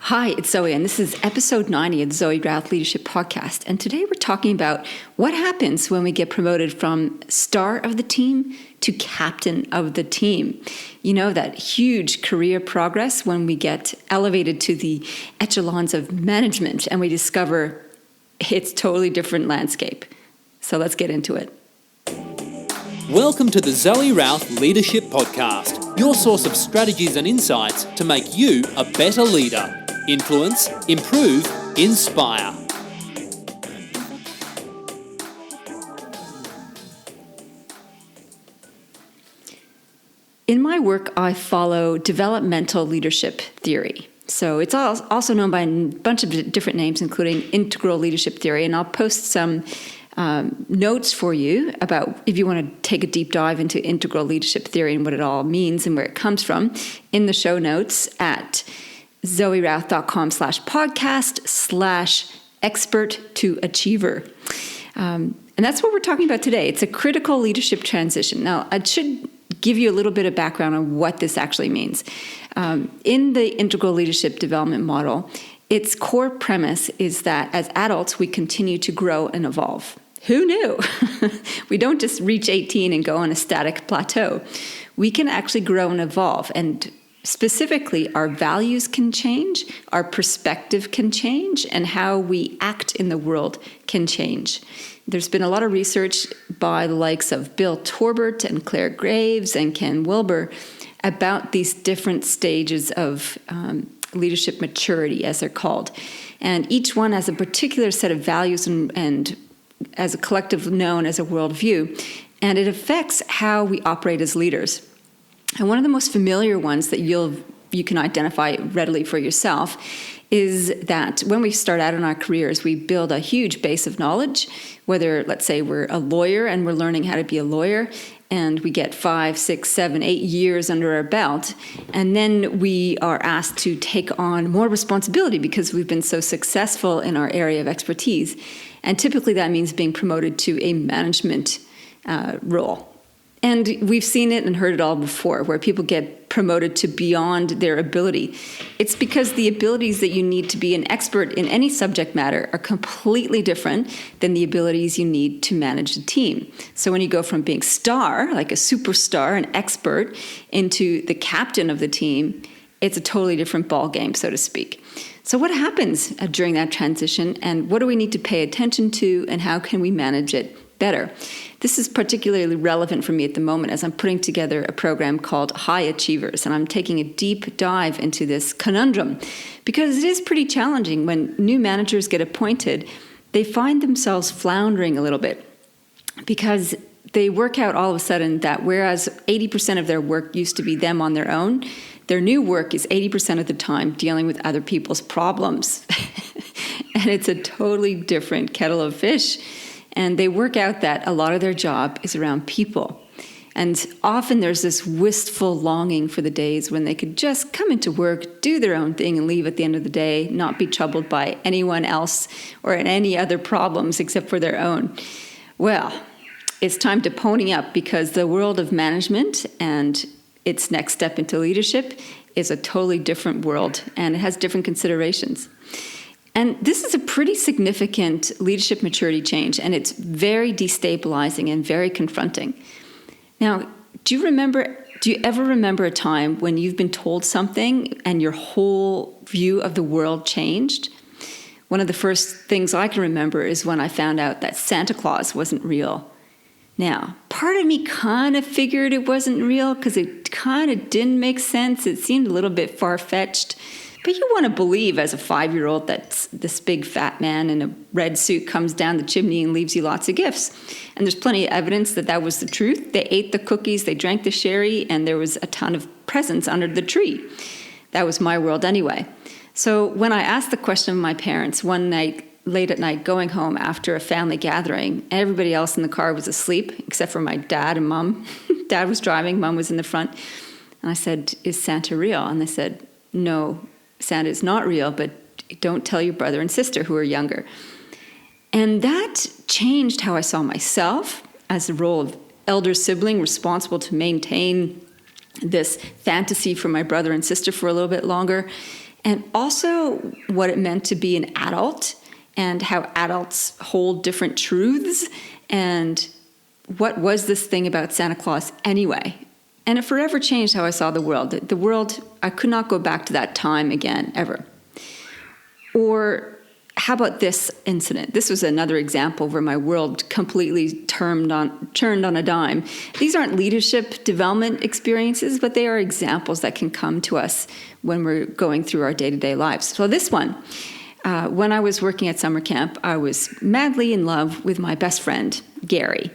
Hi, it's Zoe, and this is episode 90 of the Zoe Routh Leadership Podcast. And today we're talking about what happens when we get promoted from star of the team to captain of the team. You know, that huge career progress when we get elevated to the echelons of management and we discover it's totally different landscape. So let's get into it. Welcome to the Zoe Routh Leadership Podcast, your source of strategies and insights to make you a better leader. Influence, improve, inspire. In my work, I follow developmental leadership theory. So it's also known by a bunch of different names, including integral leadership theory. And I'll post some notes for you about if you want to take a deep dive into integral leadership theory and what it all means and where it comes from in the show notes at zoerouth.com/podcast/expert to achiever. And that's what we're talking about today. It's a critical leadership transition. Now, I should give you a little bit of background on what this actually means. In the integral leadership development model, its core premise is that as adults, we continue to grow and evolve. Who knew? We don't just reach 18 and go on a static plateau. We can actually grow and evolve, and specifically, our values can change, our perspective can change, and how we act in the world can change. There's been a lot of research by the likes of Bill Torbert and Claire Graves and Ken Wilber about these different stages of leadership maturity, as they're called. And each one has a particular set of values and as a collective known as a worldview, and it affects how we operate as leaders. And one of the most familiar ones that you can identify readily for yourself is that when we start out in our careers, we build a huge base of knowledge, whether, let's say, we're a lawyer and we're learning how to be a lawyer, and we get 5, 6, 7, 8 years under our belt, and then we are asked to take on more responsibility because we've been so successful in our area of expertise. And typically that means being promoted to a management role. And we've seen it and heard it all before, where people get promoted to beyond their ability. It's because the abilities that you need to be an expert in any subject matter are completely different than the abilities you need to manage a team. So when you go from being star, like a superstar, an expert, into the captain of the team, it's a totally different ball game, so to speak. So what happens during that transition, and what do we need to pay attention to, and how can we manage it better? This is particularly relevant for me at the moment as I'm putting together a program called High Achievers, and I'm taking a deep dive into this conundrum because it is pretty challenging. When new managers get appointed, they find themselves floundering a little bit because they work out all of a sudden that whereas 80% of their work used to be them on their own, their new work is 80% of the time dealing with other people's problems. And it's a totally different kettle of fish. And they work out that a lot of their job is around people. And often there's this wistful longing for the days when they could just come into work, do their own thing, and leave at the end of the day, not be troubled by anyone else or any other problems except for their own. Well, it's time to pony up because the world of management and its next step into leadership is a totally different world, and it has different considerations. And this is a pretty significant leadership maturity change, and it's very destabilizing and very confronting. Now, do you ever remember a time when you've been told something and your whole view of the world changed? One of the first things I can remember is when I found out that Santa Claus wasn't real. Now, part of me kind of figured it wasn't real because it kind of didn't make sense. It seemed a little bit far-fetched. But you want to believe as a 5-year-old that this big fat man in a red suit comes down the chimney and leaves you lots of gifts. And there's plenty of evidence that that was the truth. They ate the cookies, they drank the sherry, and there was a ton of presents under the tree. That was my world anyway. So when I asked the question of my parents one night, late at night, going home after a family gathering, everybody else in the car was asleep except for my dad and mom. Dad was driving, mom was in the front. And I said, "Is Santa real?" And they said, "No, Santa is not real, but don't tell your brother and sister who are younger." And that changed how I saw myself as the role of elder sibling responsible to maintain this fantasy for my brother and sister for a little bit longer. and also what it meant to be an adult and how adults hold different truths and what was this thing about Santa Claus anyway. And it forever changed how I saw the world. The world, I could not go back to that time again, ever. Or how about this incident? This was another example where my world completely turned on a dime. These aren't leadership development experiences, but they are examples that can come to us when we're going through our day-to-day lives. So this one, when I was working at summer camp, I was madly in love with my best friend, Gary.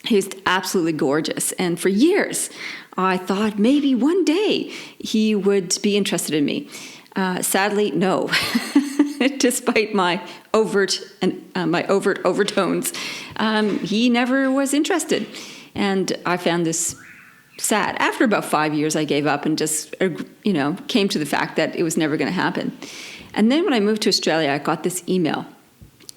He was absolutely gorgeous. And for years, I thought maybe one day he would be interested in me. Sadly, no. Despite my overt overtones, he never was interested. And I found this sad. After about 5 years, I gave up and just, came to the fact that it was never going to happen. And then when I moved to Australia, I got this email.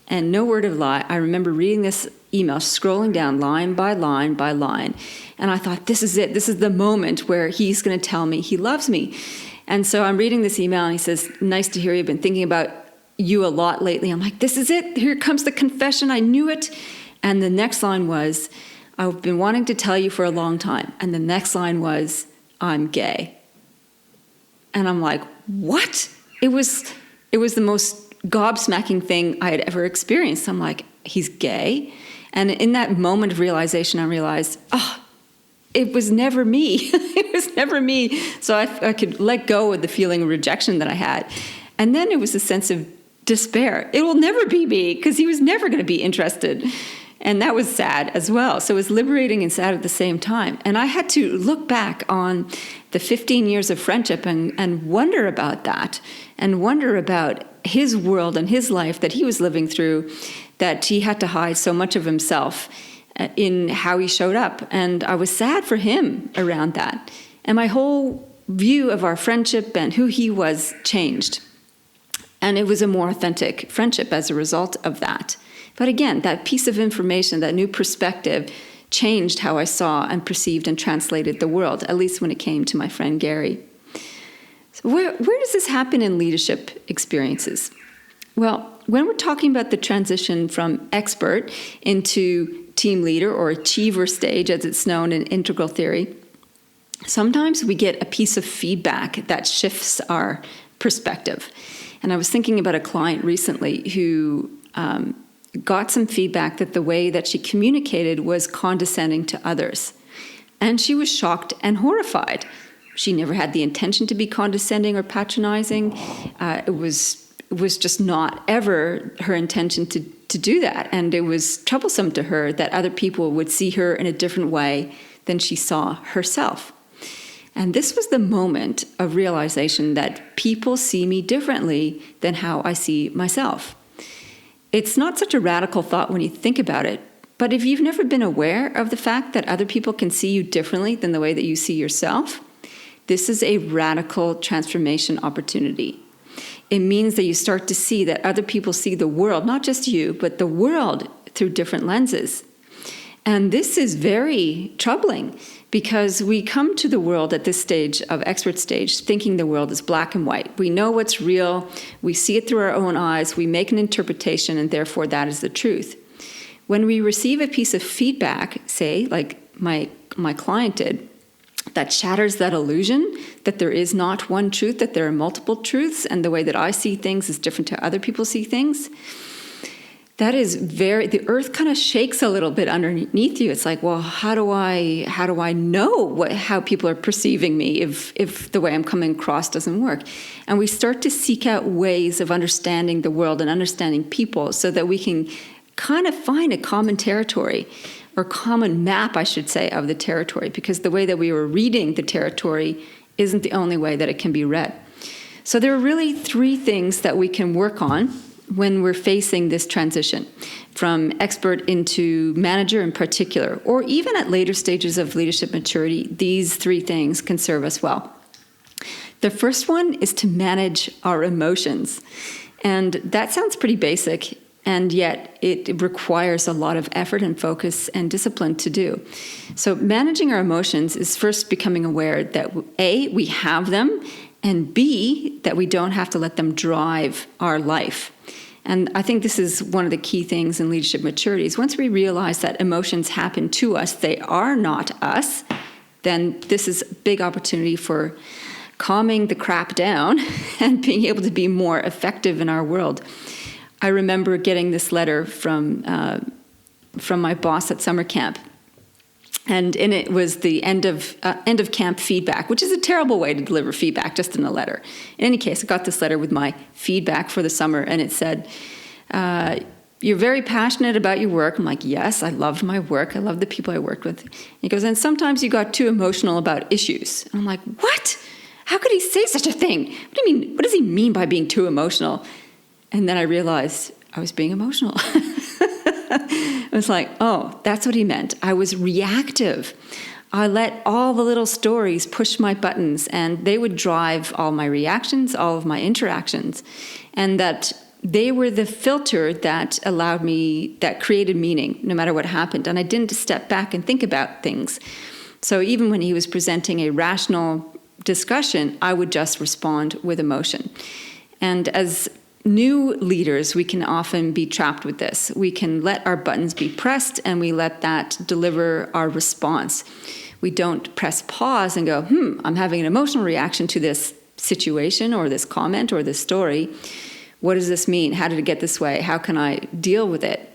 And no word of lie, I remember reading this email, scrolling down line by line by line. And I thought, this is it. This is the moment where he's going to tell me he loves me. And so I'm reading this email, and he says, nice to hear you've been thinking about you a lot lately. I'm like, this is it. Here comes the confession. I knew it. And the next line was, I've been wanting to tell you for a long time. And the next line was, I'm gay. And I'm like, what? It was the most gobsmacking thing I had ever experienced. I'm like, he's gay? And in that moment of realization, I realized, it was never me. It was never me. So I could let go of the feeling of rejection that I had. And then it was a sense of despair. It will never be me because he was never going to be interested. And that was sad as well. So it was liberating and sad at the same time. And I had to look back on the 15 years of friendship and wonder about that, and wonder about his world and his life that he was living through, that he had to hide so much of himself in how he showed up. And I was sad for him around that. And my whole view of our friendship and who he was changed. And it was a more authentic friendship as a result of that. But again, that piece of information, that new perspective, changed how I saw and perceived and translated the world, at least when it came to my friend Gary. So where does this happen in leadership experiences? Well, when we're talking about the transition from expert into team leader, or achiever stage, as it's known in integral theory, sometimes we get a piece of feedback that shifts our perspective. And I was thinking about a client recently who got some feedback that the way that she communicated was condescending to others. And she was shocked and horrified. She never had the intention to be condescending or patronizing. It was just not ever her intention to do that. And it was troublesome to her that other people would see her in a different way than she saw herself. And this was the moment of realization that people see me differently than how I see myself. It's not such a radical thought when you think about it, but if you've never been aware of the fact that other people can see you differently than the way that you see yourself, this is a radical transformation opportunity. It means that you start to see that other people see the world, not just you, but the world through different lenses. And this is very troubling because we come to the world at this stage of expert stage thinking the world is black and white. We know what's real, we see it through our own eyes, we make an interpretation, and therefore that is the truth. When we receive a piece of feedback, say, like my client did, that shatters that illusion that there is not one truth, that there are multiple truths, and the way that I see things is different to other people see things. That is the earth kind of shakes a little bit underneath you. It's like, well, how do I know how people are perceiving me if the way I'm coming across doesn't work? And we start to seek out ways of understanding the world and understanding people so that we can kind of find a common territory, or common map, I should say, of the territory, because the way that we were reading the territory isn't the only way that it can be read. So there are really three things that we can work on when we're facing this transition from expert into manager in particular, or even at later stages of leadership maturity. These three things can serve us well. The first one is to manage our emotions. And that sounds pretty basic, and yet it requires a lot of effort and focus and discipline to do. So managing our emotions is first becoming aware that A, we have them, and B, that we don't have to let them drive our life. And I think this is one of the key things in leadership maturity is once we realize that emotions happen to us, they are not us, then this is a big opportunity for calming the crap down and being able to be more effective in our world. I remember getting this letter from my boss at summer camp. And in it was the end of camp feedback, which is a terrible way to deliver feedback, just in a letter. In any case, I got this letter with my feedback for the summer, and it said, you're very passionate about your work. I'm like, yes, I loved my work. I love the people I worked with. And he goes, and sometimes you got too emotional about issues. And I'm like, what? How could he say such a thing? What do you mean? What does he mean by being too emotional? And then I realized I was being emotional. I was like, oh, that's what he meant. I was reactive. I let all the little stories push my buttons, and they would drive all my reactions, all of my interactions, and that they were the filter that allowed me, that created meaning, no matter what happened. And I didn't step back and think about things. So even when he was presenting a rational discussion, I would just respond with emotion. And as new leaders, we can often be trapped with this. We can let our buttons be pressed, and we let that deliver our response. We don't press pause and go, I'm having an emotional reaction to this situation or this comment or this story. What does this mean? How did it get this way? How can I deal with it?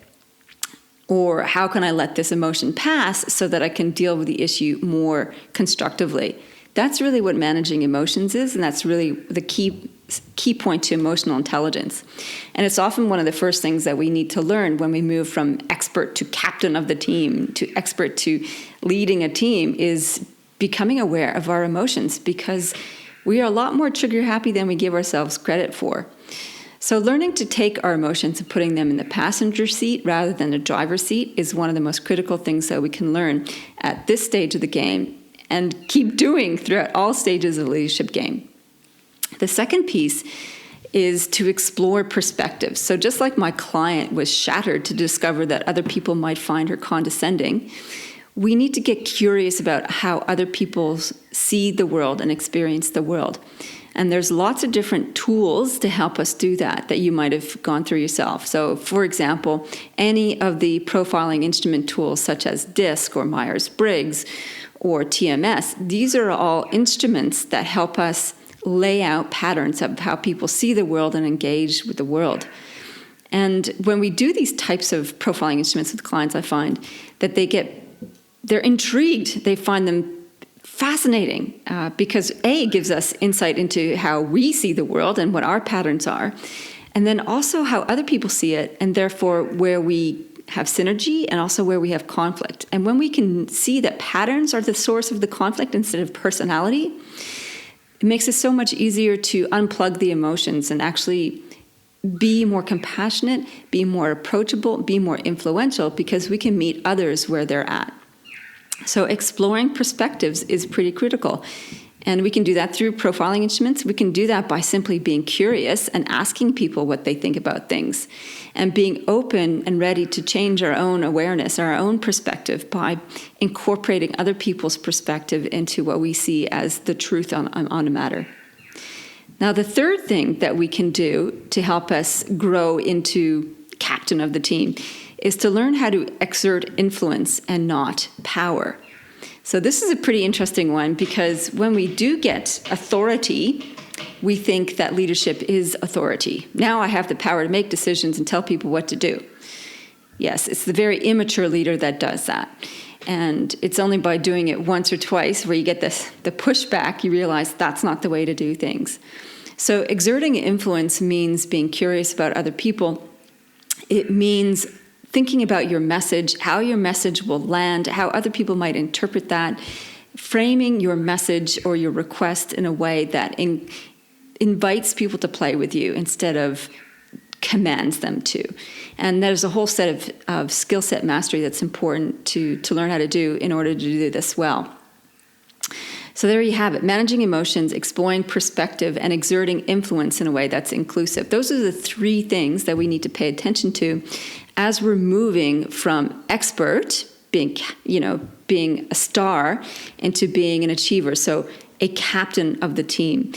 Or how can I let this emotion pass so that I can deal with the issue more constructively? That's really what managing emotions is, and that's really the key point to emotional intelligence. And it's often one of the first things that we need to learn when we move from expert to captain of the team to expert to leading a team is becoming aware of our emotions, because we are a lot more trigger happy than we give ourselves credit for. So learning to take our emotions and putting them in the passenger seat rather than the driver's seat is one of the most critical things that we can learn at this stage of the game and keep doing throughout all stages of the leadership game. The second piece is to explore perspectives. So just like my client was shattered to discover that other people might find her condescending, we need to get curious about how other people see the world and experience the world. And there's lots of different tools to help us do that you might have gone through yourself. So, for example, any of the profiling instrument tools such as DISC or Myers-Briggs or TMS, these are all instruments that help us lay out patterns of how people see the world and engage with the world. And when we do these types of profiling instruments with clients, I find that they're intrigued. They find them fascinating because A, gives us insight into how we see the world and what our patterns are, and then also how other people see it, and therefore where we have synergy and also where we have conflict. And when we can see that patterns are the source of the conflict instead of personality, it makes it so much easier to unplug the emotions and actually be more compassionate, be more approachable, be more influential, because we can meet others where they're at. So exploring perspectives is pretty critical. And we can do that through profiling instruments. We can do that by simply being curious and asking people what they think about things, and being open and ready to change our own awareness, our own perspective, by incorporating other people's perspective into what we see as the truth on a matter. Now, the third thing that we can do to help us grow into captain of the team is to learn how to exert influence and not power. So this is a pretty interesting one, because when we do get authority, we think that leadership is authority. Now I have the power to make decisions and tell people what to do. Yes, it's the very immature leader that does that. And it's only by doing it once or twice where you get the pushback, you realize that's not the way to do things. So exerting influence means being curious about other people. It means thinking about your message, how your message will land, how other people might interpret that, framing your message or your request in a way that invites people to play with you instead of commands them to. And there's a whole set of skill set mastery that's important to learn how to do in order to do this well. So there you have it, managing emotions, exploring perspective, and exerting influence in a way that's inclusive. Those are the three things that we need to pay attention to as we're moving from expert, being a star, into being an achiever, so a captain of the team.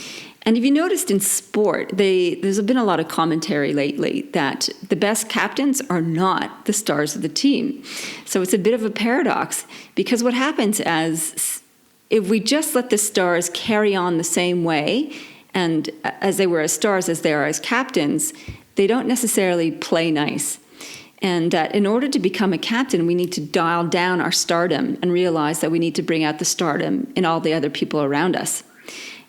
And if you noticed in sport, there's been a lot of commentary lately that the best captains are not the stars of the team. So it's a bit of a paradox, because what happens if we just let the stars carry on the same way, and as they were as stars as they are as captains, they don't necessarily play nice. And that in order to become a captain, we need to dial down our stardom and realize that we need to bring out the stardom in all the other people around us.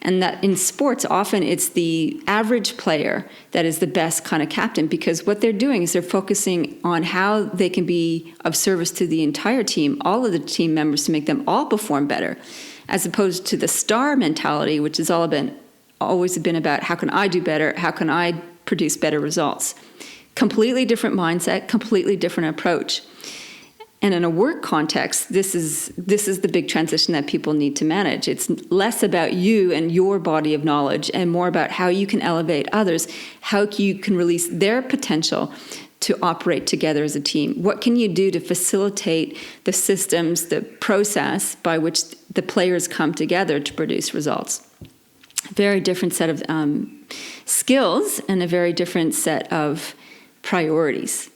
And that in sports, often it's the average player that is the best kind of captain, because what they're doing is they're focusing on how they can be of service to the entire team, all of the team members, to make them all perform better, as opposed to the star mentality, which has always been about how can I do better, how can I produce better results. Completely different mindset, completely different approach. And in a work context, this is the big transition that people need to manage. It's less about you and your body of knowledge and more about how you can elevate others, how you can release their potential to operate together as a team. What can you do to facilitate the systems, the process by which the players come together to produce results? A very different set of skills and a very different set of priorities.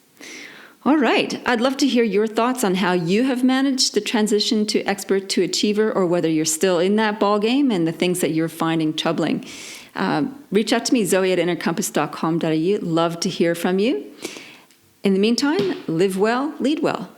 All right. I'd love to hear your thoughts on how you have managed the transition to expert to achiever, or whether you're still in that ball game and the things that you're finding troubling. Reach out to me, zoe@innercompass.com.au. Love to hear from you. In the meantime, live well, lead well.